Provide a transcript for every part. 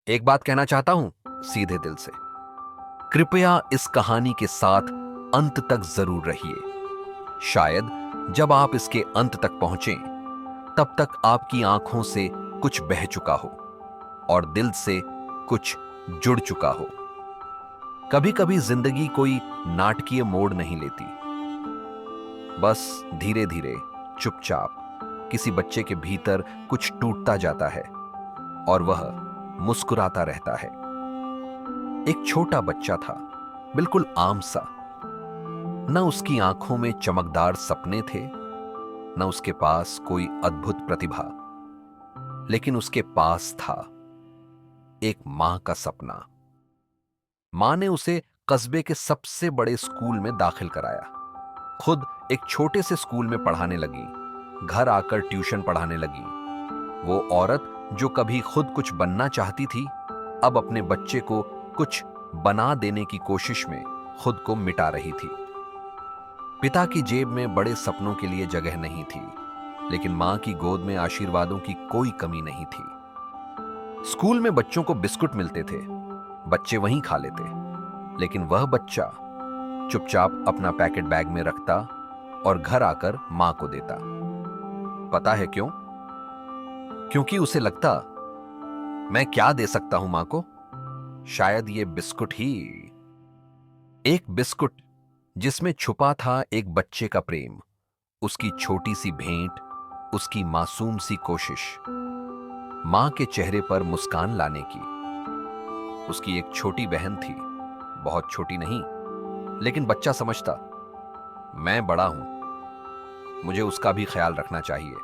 एक बात कहना चाहता हूं सीधे दिल से। कृपया इस कहानी के साथ अंत तक जरूर रहिए। शायद जब आप इसके अंत तक पहुंचे तब तक आपकी आंखों से कुछ बह चुका हो और दिल से कुछ जुड़ चुका हो। कभी कभी जिंदगी कोई नाटकीय मोड़ नहीं लेती, बस धीरे धीरे चुपचाप किसी बच्चे के भीतर कुछ टूटता जाता है और वह मुस्कुराता रहता है। एक छोटा बच्चा था, बिल्कुल आम सा। न उसकी आंखों में चमकदार सपने थे, न उसके पास कोई अद्भुत प्रतिभा, लेकिन उसके पास था एक मां का सपना। मां ने उसे कस्बे के सबसे बड़े स्कूल में दाखिल कराया। खुद एक छोटे से स्कूल में पढ़ाने लगी, घर आकर ट्यूशन पढ़ाने लगी। वो औरत जो कभी खुद कुछ बनना चाहती थी, अब अपने बच्चे को कुछ बना देने की कोशिश में खुद को मिटा रही थी। पिता की जेब में बड़े सपनों के लिए जगह नहीं थी, लेकिन मां की गोद में आशीर्वादों की कोई कमी नहीं थी। स्कूल में बच्चों को बिस्कुट मिलते थे, बच्चे वहीं खा लेते, लेकिन वह बच्चा चुपचाप अपना पैकेट बैग में रखता और घर आकर मां को देता। पता है क्यों? क्योंकि उसे लगता, मैं क्या दे सकता हूं मां को? शायद ये बिस्कुट ही। एक बिस्कुट जिसमें छुपा था एक बच्चे का प्रेम, उसकी छोटी सी भेंट, उसकी मासूम सी कोशिश, मां के चेहरे पर मुस्कान लाने की। उसकी एक छोटी बहन थी, बहुत छोटी नहीं, लेकिन बच्चा समझता, मैं बड़ा हूं, मुझे उसका भी ख्याल रखना चाहिए।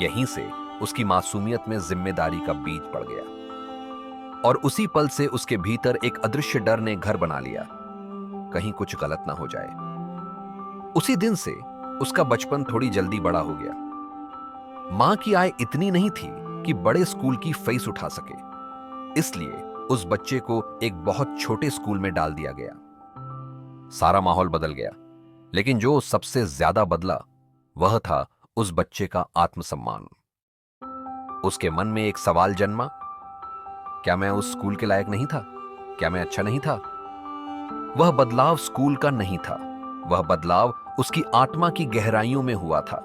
यहीं से उसकी मासूमियत में जिम्मेदारी का बीज पड़ गया और उसी पल से उसके भीतर एक अदृश्य डर ने घर बना लिया, कहीं कुछ गलत ना हो जाए। उसी दिन से उसका बचपन थोड़ी जल्दी बड़ा हो गया। मां की आय इतनी नहीं थी कि बड़े स्कूल की फीस उठा सके, इसलिए उस बच्चे को एक बहुत छोटे स्कूल में डाल दिया गया। सारा माहौल बदल गया, लेकिन जो सबसे ज्यादा बदला वह था उस बच्चे का आत्मसम्मान। उसके मन में एक सवाल जन्मा, क्या मैं उस स्कूल के लायक नहीं था? क्या मैं अच्छा नहीं था? वह बदलाव स्कूल का नहीं था, वह बदलाव उसकी आत्मा की गहराइयों में हुआ था।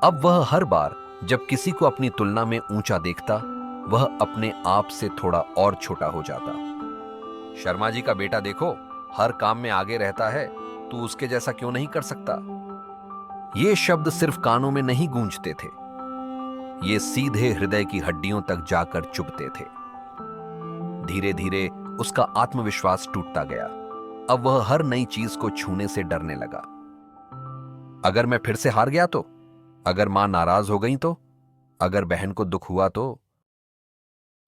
अब वह हर बार जब किसी को अपनी तुलना में ऊंचा देखता, वह अपने आप से थोड़ा और छोटा हो जाता। शर्मा जी का बेटा देखो, हर काम में आगे रहता है, तू उसके जैसा क्यों नहीं कर सकता? ये शब्द सिर्फ कानों में नहीं गूंजते थे, ये सीधे हृदय की हड्डियों तक जाकर चुभते थे। धीरे धीरे उसका आत्मविश्वास टूटता गया। अब वह हर नई चीज को छूने से डरने लगा। अगर मैं फिर से हार गया तो? अगर मां नाराज हो गई तो? अगर बहन को दुख हुआ तो?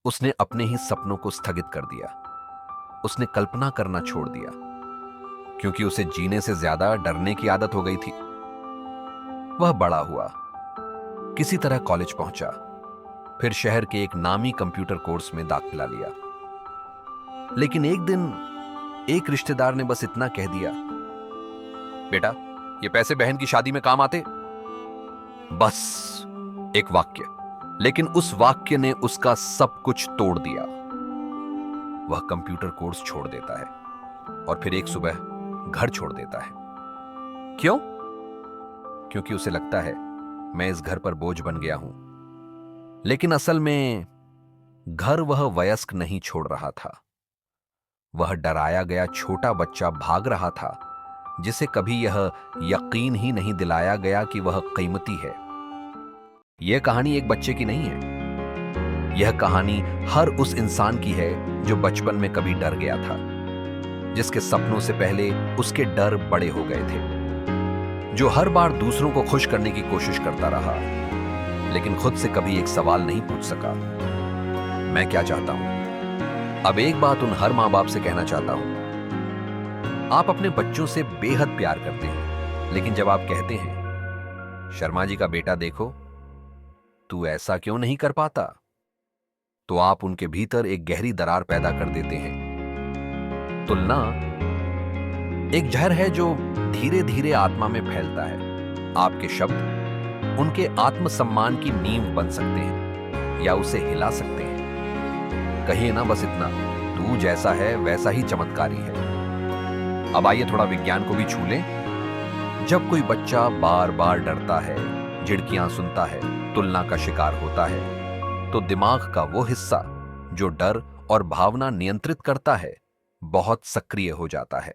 उसने अपने ही सपनों को स्थगित कर दिया। उसने कल्पना करना छोड़ दिया, क्योंकि उसे जीने से ज्यादा डरने की आदत हो गई थी। वह बड़ा हुआ, किसी तरह कॉलेज पहुंचा, फिर शहर के एक नामी कंप्यूटर कोर्स में दाखिला लिया। लेकिन एक दिन एक रिश्तेदार ने बस इतना कह दिया, बेटा ये पैसे बहन की शादी में काम आते। बस एक वाक्य, लेकिन उस वाक्य ने उसका सब कुछ तोड़ दिया। वह कंप्यूटर कोर्स छोड़ देता है और फिर एक सुबह घर छोड़ देता है। क्यों? क्योंकि उसे लगता है, मैं इस घर पर बोझ बन गया हूं। लेकिन असल में घर वह वयस्क नहीं छोड़ रहा था, वह डराया गया छोटा बच्चा भाग रहा था, जिसे कभी यह यकीन ही नहीं दिलाया गया कि वह कीमती है। यह कहानी एक बच्चे की नहीं है, यह कहानी हर उस इंसान की है जो बचपन में कभी डर गया था, जिसके सपनों से पहले उसके डर बड़े हो गए थे, जो हर बार दूसरों को खुश करने की कोशिश करता रहा, लेकिन खुद से कभी एक सवाल नहीं पूछ सका, मैं क्या चाहता हूं? अब एक बात उन हर मां बाप से कहना चाहता हूं। आप अपने बच्चों से बेहद प्यार करते हैं, लेकिन जब आप कहते हैं, शर्मा जी का बेटा देखो, तू ऐसा क्यों नहीं कर पाता, तो आप उनके भीतर एक गहरी दरार पैदा कर देते हैं। तुलना एक जहर है जो धीरे धीरे आत्मा में फैलता है। आपके शब्द उनके आत्मसम्मान की नींव बन सकते हैं या उसे हिला सकते हैं। कहिए ना बस इतना, तू जैसा है वैसा ही चमत्कारी है। अब आइए थोड़ा विज्ञान को भी छू लें। जब कोई बच्चा बार बार डरता है, झिड़कियां सुनता है, तुलना का शिकार होता है, तो दिमाग का वो हिस्सा जो डर और भावना नियंत्रित करता है, बहुत सक्रिय हो जाता है।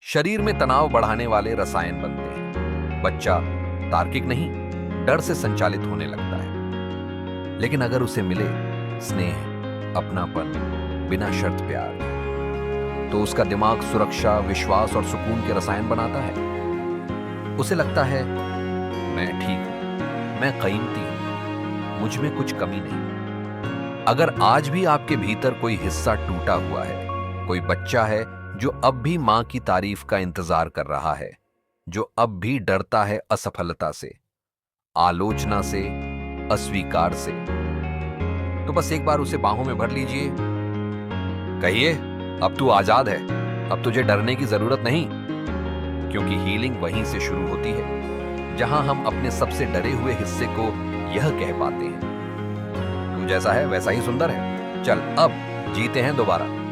शरीर में तनाव बढ़ाने वाले रसायन बनते हैं। बच्चा तार्किक नहीं, डर से संचालित होने लगता है। लेकिन अगर उसे मिले स्नेह, अपनापन, बिना शर्त प्यार, तो उसका दिमाग सुरक्षा, विश्वास और सुकून के रसायन बनाता है। उसे लगता है मैं ठीक हूं, मैं कीमती हूं, मुझ में कुछ कमी नहीं। अगर आज भी आपके भीतर कोई हिस्सा टूटा हुआ है, कोई बच्चा है जो अब भी मां की तारीफ का इंतजार कर रहा है, जो अब भी डरता है असफलता से, आलोचना से, अस्वीकार से, तो बस एक बार उसे बाहों में भर लीजिए। कहिए, अब तू आजाद है, अब तुझे डरने की जरूरत नहीं। क्योंकि हीलिंग वहीं से शुरू होती है जहां हम अपने सबसे डरे हुए हिस्से को यह कह पाते हैं, तू जैसा है वैसा ही सुंदर है, चल अब जीते हैं दोबारा।